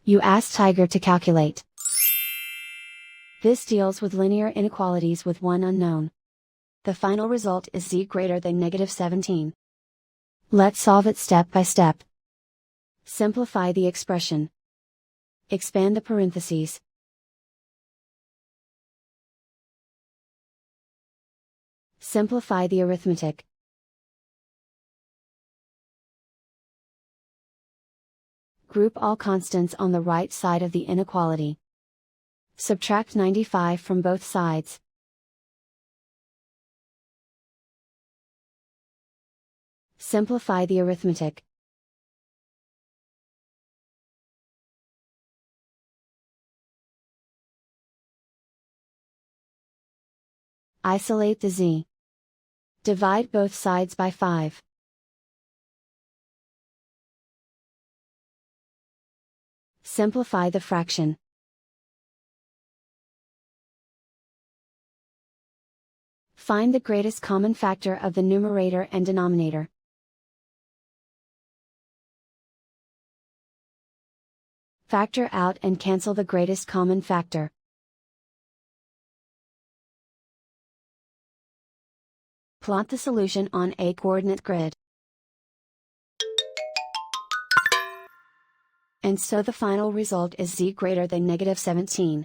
You ask Tiger to calculate. This deals with linear inequalities with one unknown. The final result is z greater than -17. Let's solve it step by step. Simplify the expression. Expand the parentheses. Simplify the arithmetic. Group all constants on the right side of the inequality. Subtract 95 from both sides. Simplify the arithmetic. Isolate the z. Divide both sides by 5. Simplify the fraction. Find the greatest common factor of the numerator and denominator. Factor out and cancel the greatest common factor. Plot the solution on a coordinate grid. And so the final result is z greater than -17.